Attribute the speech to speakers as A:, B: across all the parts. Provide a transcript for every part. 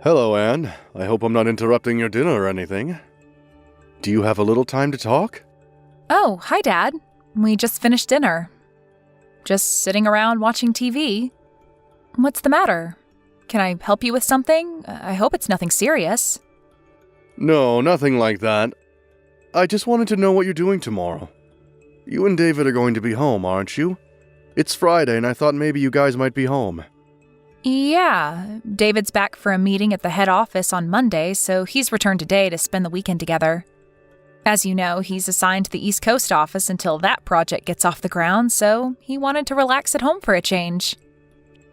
A: Hello, Anne. I hope I'm not interrupting your dinner or anything. Do you have a little time to talk?
B: Oh, hi, Dad. We just finished dinner. Just sitting around watching TV. What's the matter? Can I help you with something? I hope it's nothing serious.
A: No, nothing like that. I just wanted to know what you're doing tomorrow. You and David are going to be home, aren't you? It's Friday, and I thought maybe you guys might be home.
B: Yeah, David's back for a meeting at the head office on Monday, so he's returned today to spend the weekend together. As you know, he's assigned to the East Coast office until that project gets off the ground, so he wanted to relax at home for a change.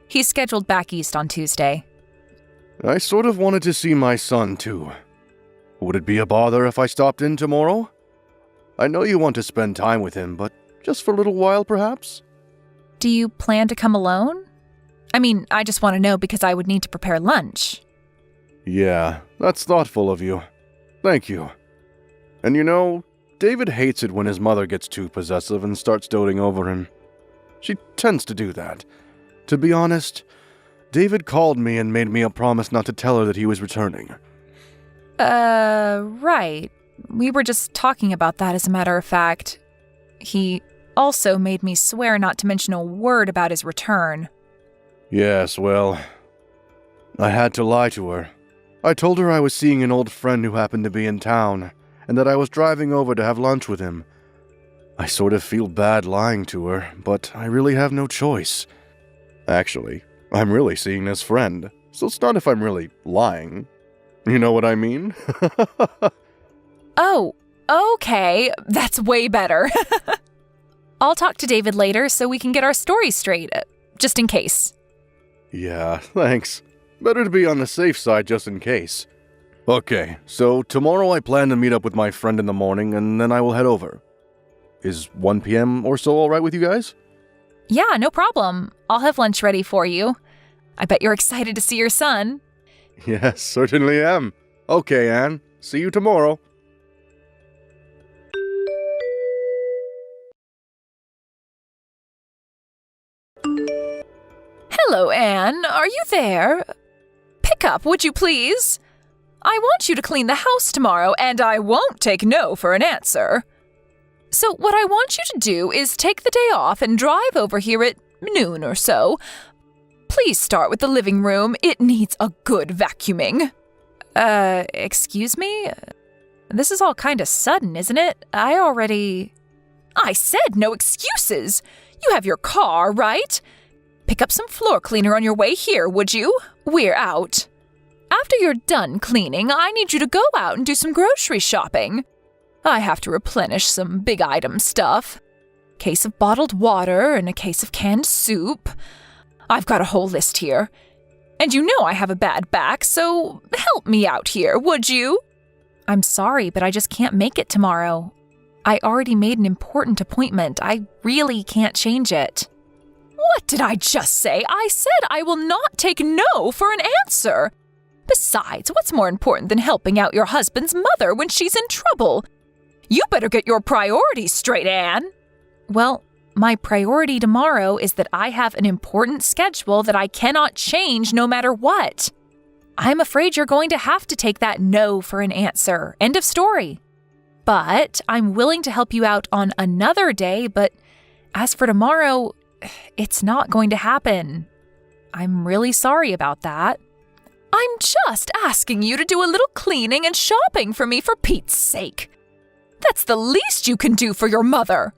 B: He's scheduled back east on Tuesday.
A: I sort of wanted to see my son, too. Would it be a bother if I stopped in tomorrow? I know you want to spend time with him, but just for a little while, perhaps?
B: Do you plan to come alone? I mean, I just want to know because I would need to prepare lunch.
A: Yeah, that's thoughtful of you. Thank you. And you know, David hates it when his mother gets too possessive and starts doting over him. She tends to do that. To be honest, David called me and made me a promise not to tell her that he was returning.
B: Right. We were just talking about that as a matter of fact. He also made me swear not to mention a word about his return.
A: Yes, well, I had to lie to her. I told her I was seeing an old friend who happened to be in town, and that I was driving over to have lunch with him. I sort of feel bad lying to her, but I really have no choice. Actually, I'm really seeing this friend, so it's not if I'm really lying. You know what I mean?
B: Oh, okay. That's way better. I'll talk to David later so we can get our story straight, just in case.
A: Yeah, thanks. Better to be on the safe side just in case. Okay, so tomorrow I plan to meet up with my friend in the morning and then I will head over. Is 1 p.m. or so alright with you guys?
B: Yeah, no problem. I'll have lunch ready for you. I bet you're excited to see your son.
A: Yes, certainly am. Okay, Anne. See you tomorrow.
B: Hello, Anne. Are you there? Pick up, would you please? I want you to clean the house tomorrow, and I won't take no for an answer. So what I want you to do is take the day off and drive over here at noon or so. Please start with the living room. It needs a good vacuuming. Excuse me? This is all kind of sudden, isn't it? I said no excuses. You have your car, right? Pick up some floor cleaner on your way here, would you? We're out. After you're done cleaning, I need you to go out and do some grocery shopping. I have to replenish some big item stuff. Case of bottled water and a case of canned soup. I've got a whole list here. And you know I have a bad back, so help me out here, would you? I'm sorry, but I just can't make it tomorrow. I already made an important appointment. I really can't change it. What did I just say? I said I will not take no for an answer. Besides, what's more important than helping out your husband's mother when she's in trouble? You better get your priorities straight, Anne. Well, my priority tomorrow is that I have an important schedule that I cannot change no matter what. I'm afraid you're going to have to take that no for an answer. End of story. But I'm willing to help you out on another day, but as for tomorrow, it's not going to happen. I'm really sorry about that. I'm just asking you to do a little cleaning and shopping for me for Pete's sake. That's the least you can do for your mother.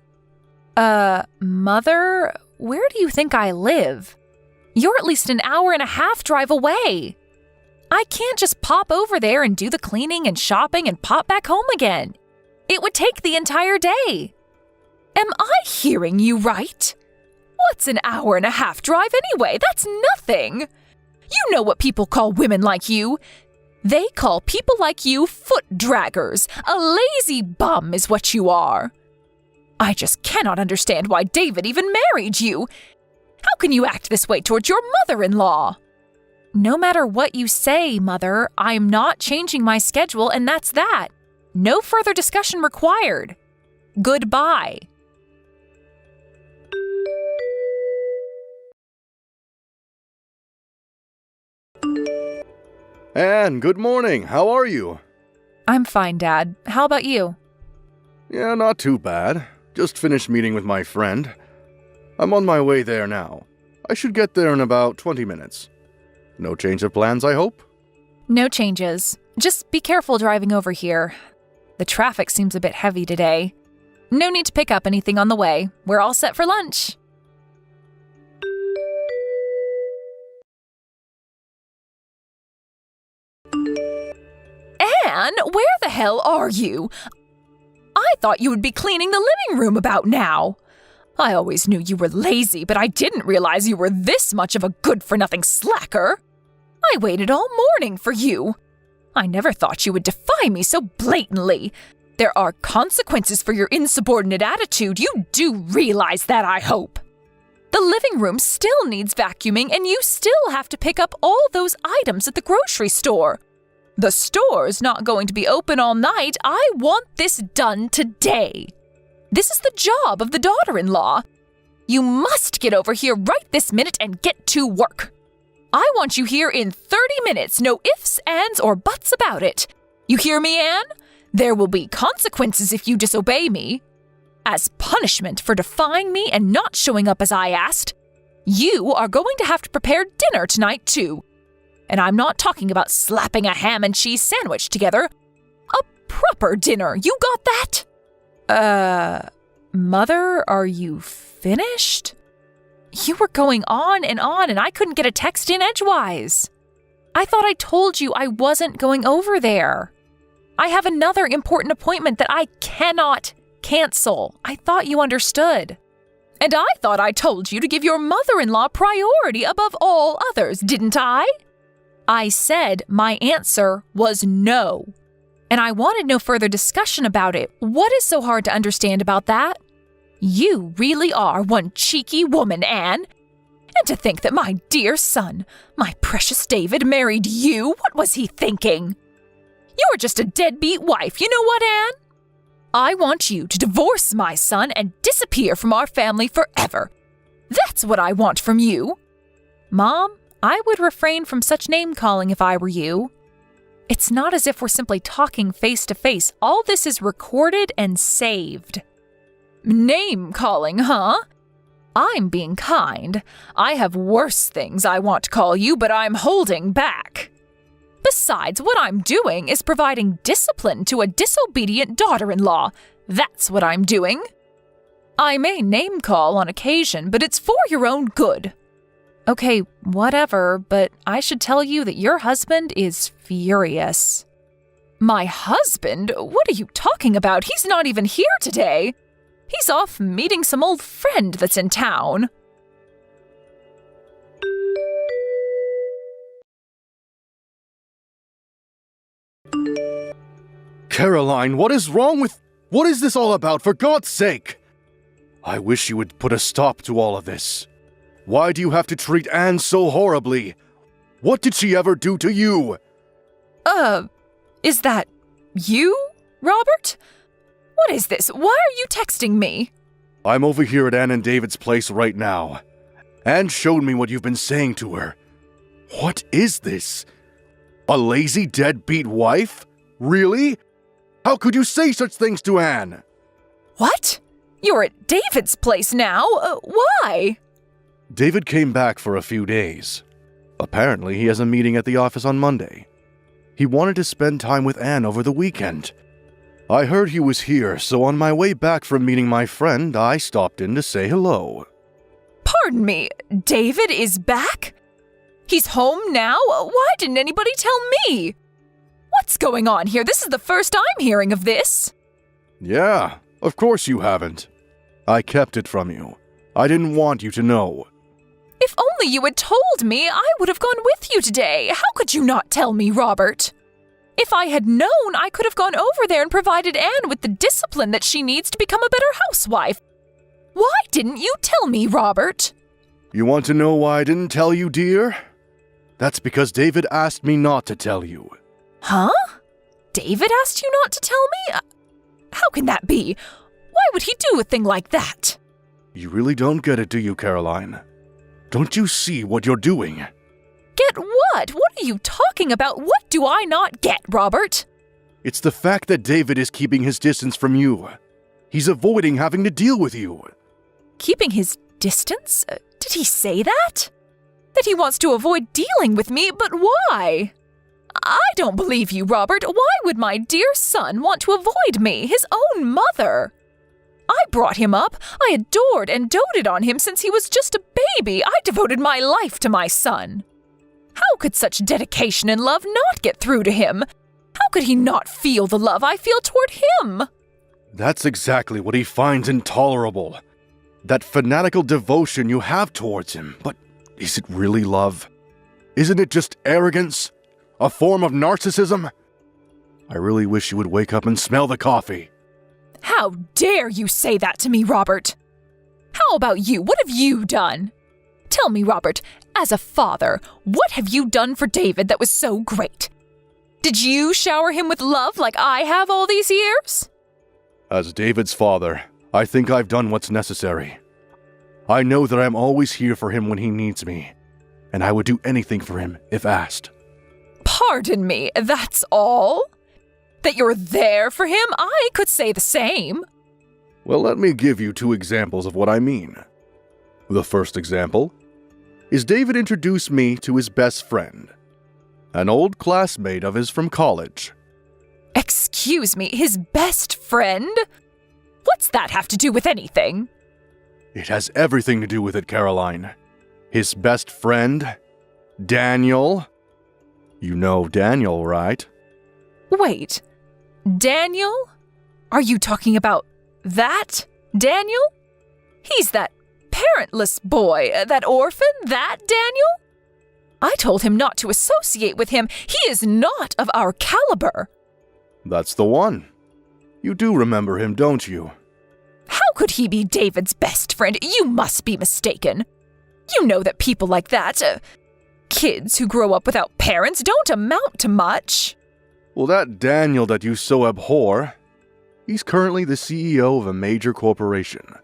B: Mother? Where do you think I live? You're at least an hour and a half drive away. I can't just pop over there and do the cleaning and shopping and pop back home again. It would take the entire day. Am I hearing you right? What's an hour and a half drive anyway? That's nothing. You know what people call women like you. They call people like you foot draggers. A lazy bum is what you are. I just cannot understand why David even married you. How can you act this way towards your mother-in-law? No matter what you say, Mother, I'm not changing my schedule, and that's that. No further discussion required. Goodbye.
A: Anne, good morning. How are you?
B: I'm fine, Dad. How about you?
A: Yeah, not too bad. Just finished meeting with my friend. I'm on my way there now. I should get there in about 20 minutes. No change of plans, I hope?
B: No changes. Just be careful driving over here. The traffic seems a bit heavy today. No need to pick up anything on the way. We're all set for lunch. Anne, where the hell are you? I thought you would be cleaning the living room about now. I always knew you were lazy, but I didn't realize you were this much of a good-for-nothing slacker. I waited all morning for you. I never thought you would defy me so blatantly. There are consequences for your insubordinate attitude. You do realize that, I hope. The living room still needs vacuuming, and you still have to pick up all those items at the grocery store. The store's not going to be open all night. I want this done today. This is the job of the daughter-in-law. You must get over here right this minute and get to work. I want you here in 30 minutes, no ifs, ands, or buts about it. You hear me, Anne? There will be consequences if you disobey me. As punishment for defying me and not showing up as I asked, you are going to have to prepare dinner tonight, too. And I'm not talking about slapping a ham and cheese sandwich together. A proper dinner, you got that? Mother, are you finished? You were going on, and I couldn't get a text in edgewise. I thought I told you I wasn't going over there. I have another important appointment that I cannot cancel. I thought you understood. And I thought I told you to give your mother-in-law priority above all others, didn't I? I said my answer was no. And I wanted no further discussion about it. What is so hard to understand about that? You really are one cheeky woman, Anne. And to think that my dear son, my precious David, married you, what was he thinking? You're just a deadbeat wife, you know what, Anne? I want you to divorce my son and disappear from our family forever. That's what I want from you. Mom, I would refrain from such name-calling if I were you. It's not as if we're simply talking face-to-face. All this is recorded and saved. Name-calling, huh? I'm being kind. I have worse things I want to call you, but I'm holding back. Besides, what I'm doing is providing discipline to a disobedient daughter-in-law. That's what I'm doing. I may name-call on occasion, but it's for your own good. Okay, whatever, but I should tell you that your husband is furious. My husband? What are you talking about? He's not even here today. He's off meeting some old friend that's in town.
A: Caroline, what is wrong with... What is this all about, for God's sake? I wish you would put a stop to all of this. Why do you have to treat Anne so horribly? What did she ever do to you?
B: Is that you, Robert? What is this? Why are you texting me?
A: I'm over here at Anne and David's place right now. Anne showed me what you've been saying to her. What is this? A lazy, deadbeat wife? Really? How could you say such things to Anne?
B: What? You're at David's place now? Why?
A: David came back for a few days. Apparently, he has a meeting at the office on Monday. He wanted to spend time with Anne over the weekend. I heard he was here, so on my way back from meeting my friend, I stopped in to say hello.
B: Pardon me, David is back? He's home now? Why didn't anybody tell me? What's going on here? This is the first I'm hearing of this.
A: Yeah, of course you haven't. I kept it from you. I didn't want you to know.
B: If only you had told me, I would have gone with you today. How could you not tell me, Robert? If I had known, I could have gone over there and provided Anne with the discipline that she needs to become a better housewife. Why didn't you tell me, Robert?
A: You want to know why I didn't tell you, dear? That's because David asked me not to tell you.
B: Huh? David asked you not to tell me? How can that be? Why would he do a thing like that?
A: You really don't get it, do you, Caroline? Don't you see what you're doing?
B: Get what? What are you talking about? What do I not get, Robert?
A: It's the fact that David is keeping his distance from you. He's avoiding having to deal with you.
B: Keeping his distance? Did he say that? That he wants to avoid dealing with me, but why? I don't believe you, Robert. Why would my dear son want to avoid me, his own mother? I brought him up. I adored and doted on him since he was just a baby. I devoted my life to my son. How could such dedication and love not get through to him? How could he not feel the love I feel toward him?
A: That's exactly what he finds intolerable. That fanatical devotion you have towards him. But is it really love? Isn't it just arrogance? A form of narcissism? I really wish you would wake up and smell the coffee.
B: How dare you say that to me, Robert? How about you? What have you done? Tell me, Robert, as a father, what have you done for David that was so great? Did you shower him with love like I have all these years?
A: As David's father, I think I've done what's necessary. I know that I'm always here for him when he needs me, and I would do anything for him if asked.
B: Pardon me, that's all? That you're there for him? I could say the same.
A: Well, let me give you 2 examples of what I mean. The first example is David introduced me to his best friend, an old classmate of his from college.
B: Excuse me, his best friend? What's that have to do with anything?
A: It has everything to do with it, Caroline. His best friend, Daniel. You know Daniel, right?
B: Wait, Daniel? Are you talking about that Daniel? He's that parentless boy, that orphan, that Daniel? I told him not to associate with him. He is not of our caliber.
A: That's the one. You do remember him, don't you?
B: How could he be David's best friend? You must be mistaken. You know that people like that, kids who grow up without parents, don't amount to much.
A: Well, that Daniel that you so abhor, he's currently the CEO of a major corporation.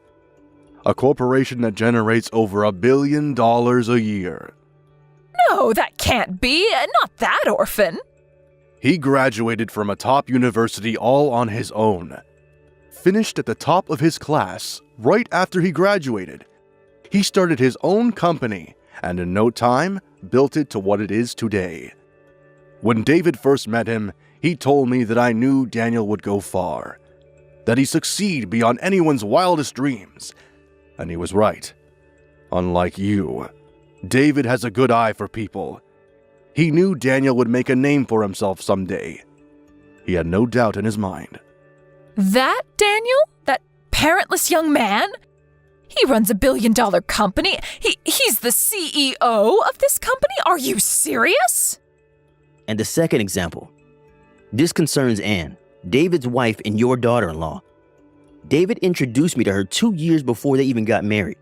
A: A corporation that generates over $1 billion a year.
B: No, that can't be. Not that orphan.
A: He graduated from a top university all on his own. Finished at the top of his class right after he graduated. He started his own company and in no time built it to what it is today. When David first met him, he told me that I knew Daniel would go far, that he'd succeed beyond anyone's wildest dreams. And he was right. Unlike you, David has a good eye for people. He knew Daniel would make a name for himself someday. He had no doubt in his mind.
B: That Daniel? That parentless young man? He runs $1 billion company. He's the CEO of this company? Are you serious?
C: And the second example. This concerns Anne, David's wife and your daughter-in-law. David introduced me to her 2 years before they even got married.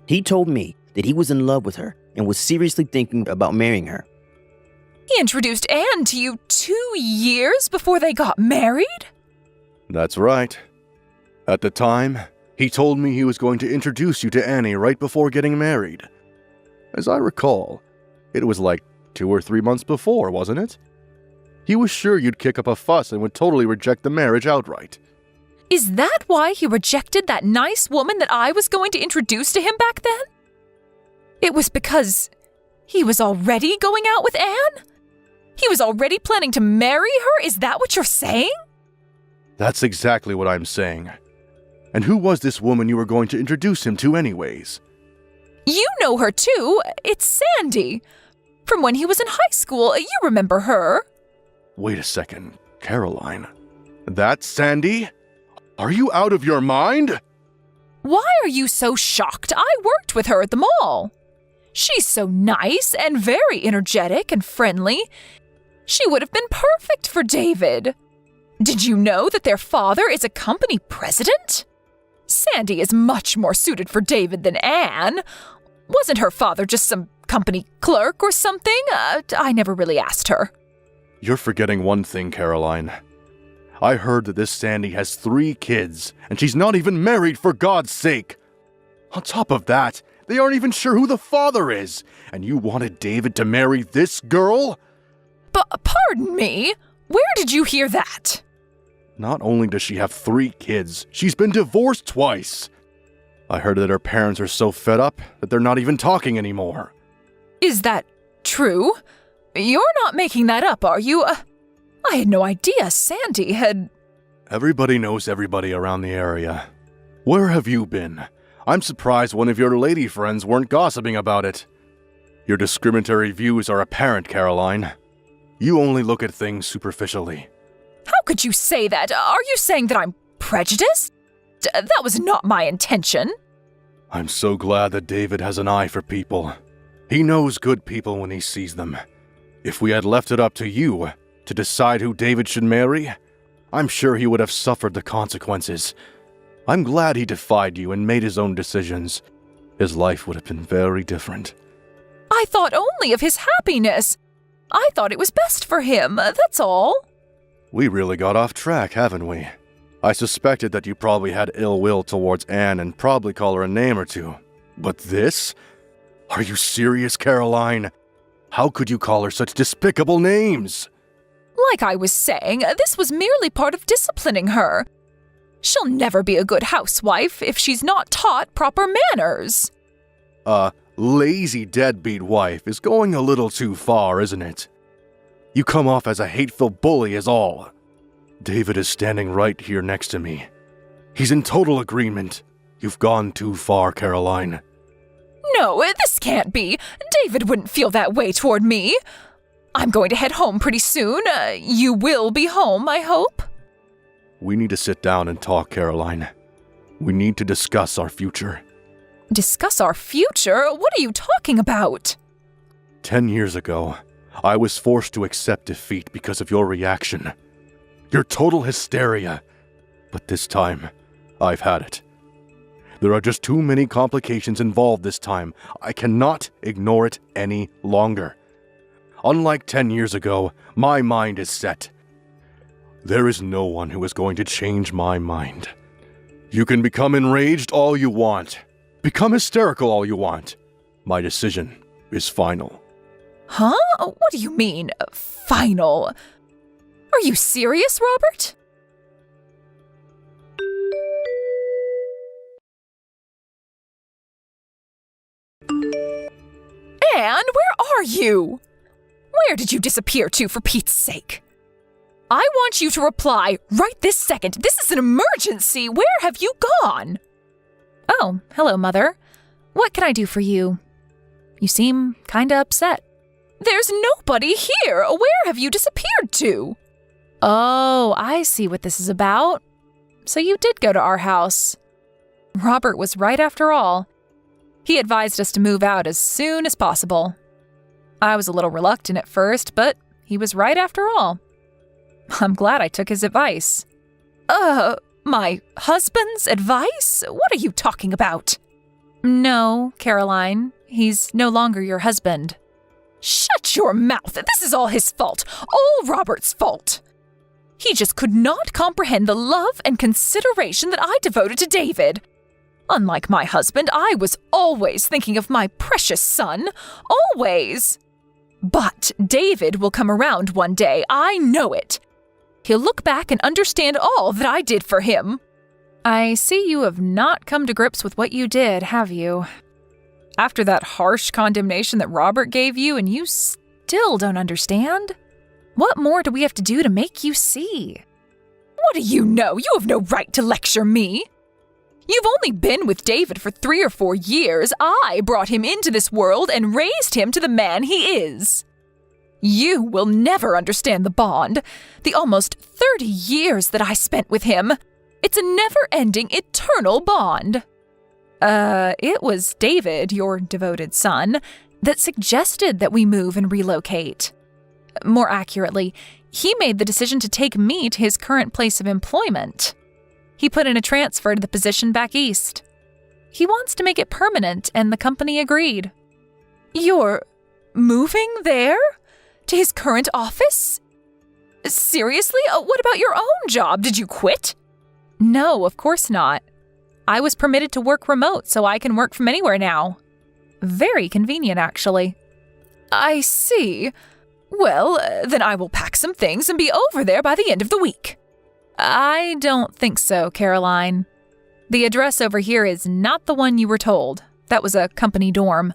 C: He told me that he was in love with her and was seriously thinking about marrying her.
B: He introduced Anne to you 2 years before they got married?
A: That's right. At the time, he told me he was going to introduce you to Annie right before getting married. As I recall, it was like 2 or 3 months before, wasn't it? He was sure you'd kick up a fuss and would totally reject the marriage outright.
B: Is that why he rejected that nice woman that I was going to introduce to him back then? It was because he was already going out with Anne? He was already planning to marry her? Is that what you're saying?
A: That's exactly what I'm saying. And who was this woman you were going to introduce him to anyways?
B: You know her too. It's Sandy. From when he was in high school. You remember her.
A: Wait a second, Caroline. That's Sandy? Are you out of your mind?
B: Why are you so shocked? I worked with her at the mall. She's so nice and very energetic and friendly. She would have been perfect for David. Did you know that their father is a company president? Sandy is much more suited for David than Anne. Wasn't her father just some company clerk or something? I never really asked her.
A: You're forgetting one thing, Caroline. I heard that this Sandy has 3 kids, and she's not even married, for God's sake. On top of that, They aren't even sure who the father is. And you wanted David to marry this girl?
B: Pardon me? Where did you hear that?
A: Not only does she have 3 kids, she's been divorced twice. I heard that her parents are so fed up that they're not even talking anymore.
B: Is that true? You're not making that up, are you? I had no idea Sandy had...
A: Everybody knows everybody around the area. Where have you been? I'm surprised one of your lady friends weren't gossiping about it. Your discriminatory views are apparent, Caroline. You only look at things superficially.
B: How could you say that? Are you saying that I'm prejudiced? That was not my intention.
A: I'm so glad that David has an eye for people. He knows good people when he sees them. If we had left it up to you to decide who David should marry, I'm sure he would have suffered the consequences. I'm glad he defied you and made his own decisions. His life would have been very different.
B: I thought only of his happiness. I thought it was best for him, that's all.
A: We really got off track, haven't we? I suspected that you probably had ill will towards Anne and probably call her a name or two. But this? Are you serious, Caroline? How could you call her such despicable names?
B: Like I was saying, this was merely part of disciplining her. She'll never be a good housewife if she's not taught proper manners.
A: Lazy deadbeat wife is going a little too far, isn't it? You come off as a hateful bully is all. David is standing right here next to me. He's in total agreement. You've gone too far, Caroline.
B: No, this can't be. David wouldn't feel that way toward me. I'm going to head home pretty soon. You will be home, I hope?
A: We need to sit down and talk, Caroline. We need to discuss our future.
B: Discuss our future? What are you talking about?
A: 10 years ago, I was forced to accept defeat because of your reaction. Your total hysteria. But this time, I've had it. There are just too many complications involved this time. I cannot ignore it any longer. Unlike 10 years ago, my mind is set. There is no one who is going to change my mind. You can become enraged all you want. Become hysterical all you want. My decision is final.
B: Huh? What do you mean, final? Are you serious, Robert? Anne, where are you? Where did you disappear to, for Pete's sake? I want you to reply right this second. This is an emergency. Where have you gone? Oh, hello, Mother. What can I do for you? You seem kinda upset. There's nobody here. Where have you disappeared to? Oh, I see what this is about. So you did go to our house. Robert was right after all. He advised us to move out as soon as possible. I was a little reluctant at first, but he was right after all. I'm glad I took his advice. My husband's advice? What are you talking about? No, Caroline. He's no longer your husband. Shut your mouth! This is all his fault. All Robert's fault. He just could not comprehend the love and consideration that I devoted to David. Unlike my husband, I was always thinking of my precious son. Always. But David will come around one day. I know it. He'll look back and understand all that I did for him. I see you have not come to grips with what you did, have you? After that harsh condemnation that Robert gave you, and you still don't understand? What more do we have to do to make you see? What do you know? You have no right to lecture me. You've only been with David for 3 or 4 years. I brought him into this world and raised him to the man he is. You will never understand the bond, the almost 30 years that I spent with him. It's a never-ending, eternal bond. It was David, your devoted son, that suggested that we move and relocate. More accurately, he made the decision to take me to his current place of employment. He put in a transfer to the position back east. He wants to make it permanent, and the company agreed. You're moving there? To his current office? Seriously? What about your own job? Did you quit? No, of course not. I was permitted to work remote, so I can work from anywhere now. Very convenient, actually. I see. Well, then I will pack some things and be over there by the end of the week. I don't think so, Caroline. The address over here is not the one you were told. That was a company dorm.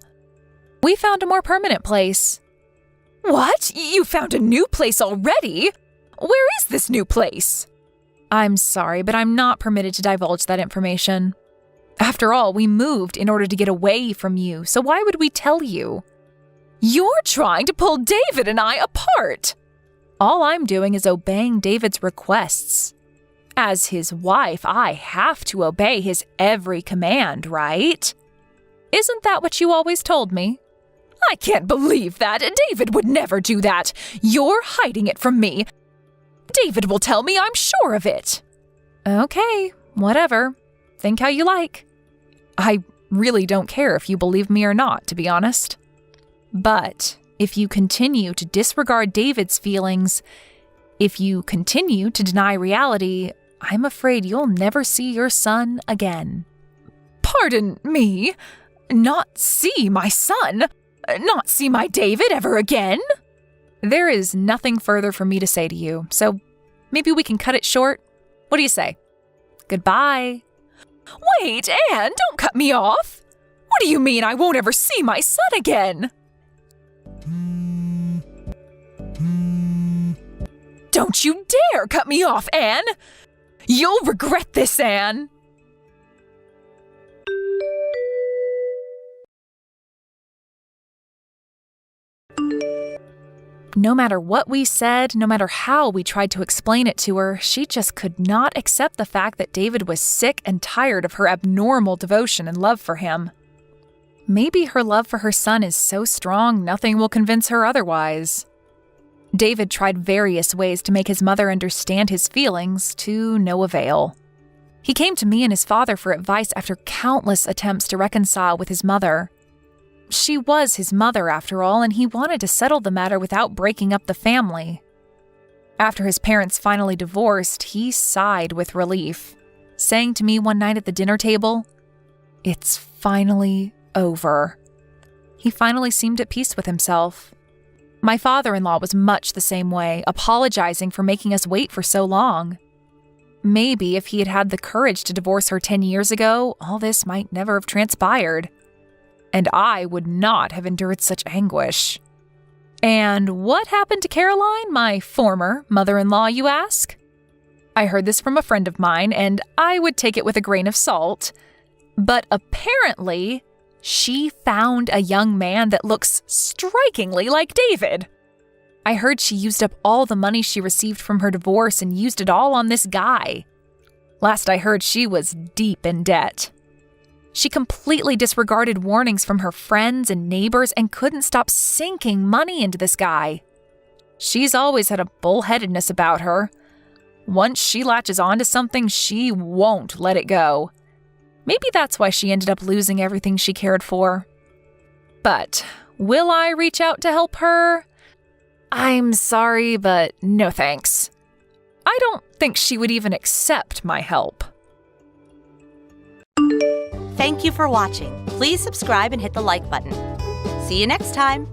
B: We found a more permanent place. What? You found a new place already? Where is this new place? I'm sorry, but I'm not permitted to divulge that information. After all, we moved in order to get away from you, so why would we tell you? You're trying to pull David and I apart! All I'm doing is obeying David's requests. As his wife, I have to obey his every command, right? Isn't that what you always told me? I can't believe that. David would never do that. You're hiding it from me. David will tell me, I'm sure of it. Okay, whatever. Think how you like. I really don't care if you believe me or not, to be honest. But if you continue to disregard David's feelings, if you continue to deny reality, I'm afraid you'll never see your son again. Pardon me? Not see my son? Not see my David ever again? There is nothing further for me to say to you, so maybe we can cut it short. What do you say? Goodbye. Wait, Anne, don't cut me off. What do you mean I won't ever see my son again? Don't you dare cut me off, Anne! You'll regret this, Anne! No matter what we said, no matter how we tried to explain it to her, she just could not accept the fact that David was sick and tired of her abnormal devotion and love for him. Maybe her love for her son is so strong nothing will convince her otherwise. David tried various ways to make his mother understand his feelings, to no avail. He came to me and his father for advice after countless attempts to reconcile with his mother. She was his mother, after all, and he wanted to settle the matter without breaking up the family. After his parents finally divorced, he sighed with relief, saying to me one night at the dinner table, "It's finally over." He finally seemed at peace with himself. My father-in-law was much the same way, apologizing for making us wait for so long. Maybe if he had had the courage to divorce her 10 years ago, all this might never have transpired. And I would not have endured such anguish. And what happened to Caroline, my former mother-in-law, you ask? I heard this from a friend of mine, and I would take it with a grain of salt. But apparently, she found a young man that looks strikingly like David. I heard she used up all the money she received from her divorce and used it all on this guy. Last I heard, she was deep in debt. She completely disregarded warnings from her friends and neighbors and couldn't stop sinking money into this guy. She's always had a bullheadedness about her. Once she latches onto something, she won't let it go. Maybe that's why she ended up losing everything she cared for. But will I reach out to help her? I'm sorry, but no thanks. I don't think she would even accept my help.
D: Thank you for watching. Please subscribe and hit the like button. See you next time.